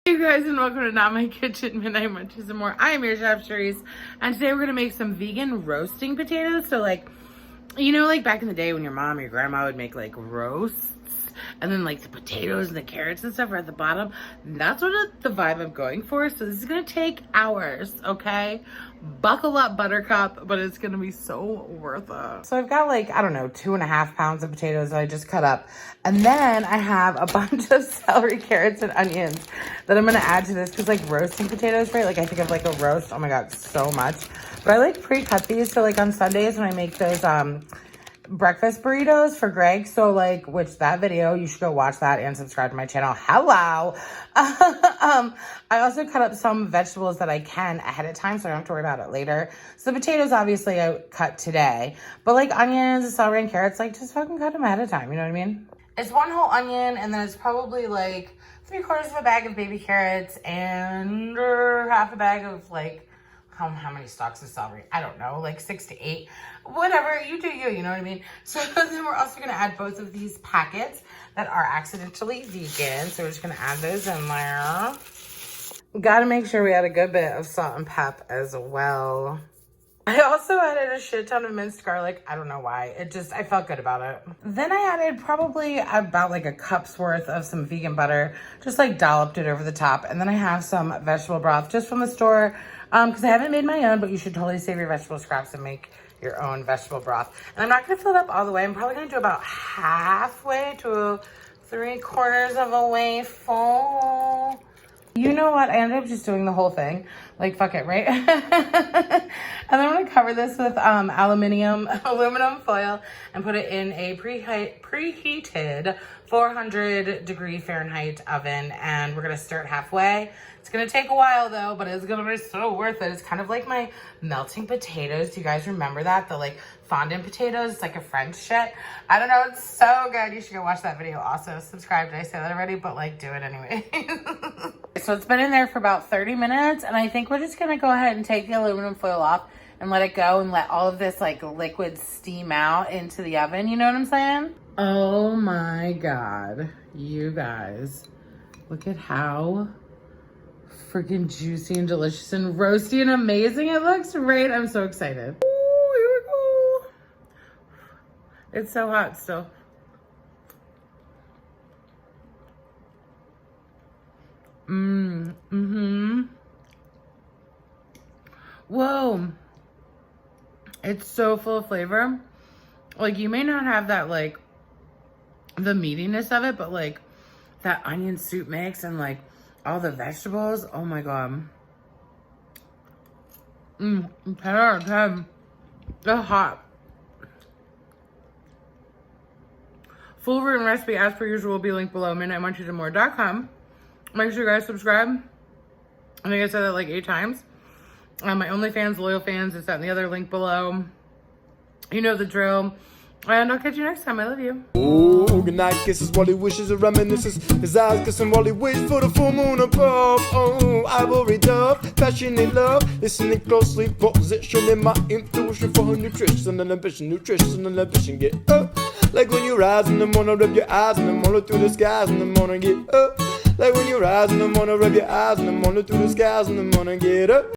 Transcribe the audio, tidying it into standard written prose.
Hey guys, and welcome to Not My Kitchen Midnight Munchies and More. I am your chef Therese, and today we're gonna make some vegan roasting potatoes. So like, you know, like back in the day when your mom or your grandma would make like roasts, and then like the potatoes and the carrots and stuff are at the bottom. That's what the vibe I'm going for. So this is gonna take hours, okay? Buckle up, buttercup, but it's gonna be so worth it. So I've got like, I don't know, 2.5 pounds of potatoes that I just cut up. And then I have a bunch of celery, carrots, and onions that I'm gonna add to this, because like roasting potatoes, right? Like I think of like a roast, oh my God, so much. But I like pre-cut these, so like on Sundays when I make those breakfast burritos for Greg, so like, which that video, you should go watch that and subscribe to my channel. Hello. I also cut up some vegetables that I can ahead of time, so I don't have to worry about it later. So the potatoes, obviously, I cut today, but like onions, celery, and carrots, like just fucking cut them ahead of time. You know what I mean? It's one whole onion, and then it's probably like 3/4 of a bag of baby carrots and half a bag of like, how many stalks of celery? I don't know, like 6 to 8. Whatever, you do you, you know what I mean? So then we're also gonna add both of these packets that are accidentally vegan. So we're just gonna add those in there. Gotta make sure we add a good bit of salt and pep as well. I also added a shit ton of minced garlic. I don't know why. I felt good about it. Then I added probably about like a cup's worth of some vegan butter. Just like dolloped it over the top. And then I have some vegetable broth just from the store. Because I haven't made my own, but you should totally save your vegetable scraps and make your own vegetable broth. And I'm not going to fill it up all the way. I'm probably going to do about halfway to 3/4 of a way full. You know what? I ended up just doing the whole thing. Like, fuck it, right? And then I'm going to cover this with aluminum foil and put it in a preheated 400 degree Fahrenheit oven. And we're going to stir it halfway. It's going to take a while though, but it's going to be so worth it. It's kind of like my melting potatoes. Do you guys remember that? The like fondant potatoes. It's like a French shit. I don't know. It's so good. You should go watch that video. Also subscribe. Did I say that already? But like, do it anyway. So it's been in there for about 30 minutes. And I think we're just going to go ahead and take the aluminum foil off and let it go and let all of this like liquid steam out into the oven. You know what I'm saying? Oh my God, you guys, look at how freaking juicy and delicious and roasty and amazing it looks, right? I'm so excited. Ooh, here we go. It's so hot still. Whoa. It's so full of flavor. Like, you may not have that, like, the meatiness of it, but, like, that onion soup mix and, like, all the vegetables. Oh, my God. 10 out of 10. They're hot. Full written recipe, as per usual, will be linked below, midnightmunchiesandmore.com. Make sure you guys subscribe. I think I said that like 8 times. My OnlyFans, loyal fans, it's that in the other link below. You know the drill. And I'll catch you next time. I love you. Oh, good night kisses while he wishes and reminisces. His eyes kissing while he waits for the full moon above. Oh, ivory dove, passionate love. Listening closely, positioning my intuition for her nutrition and ambition. Nutrition and ambition, get up. Like when you rise in the morning, rub your eyes in the morning through the skies in the morning, get up. Like when you rise in the morning, rub your eyes in the morning through the skies in the morning, get up.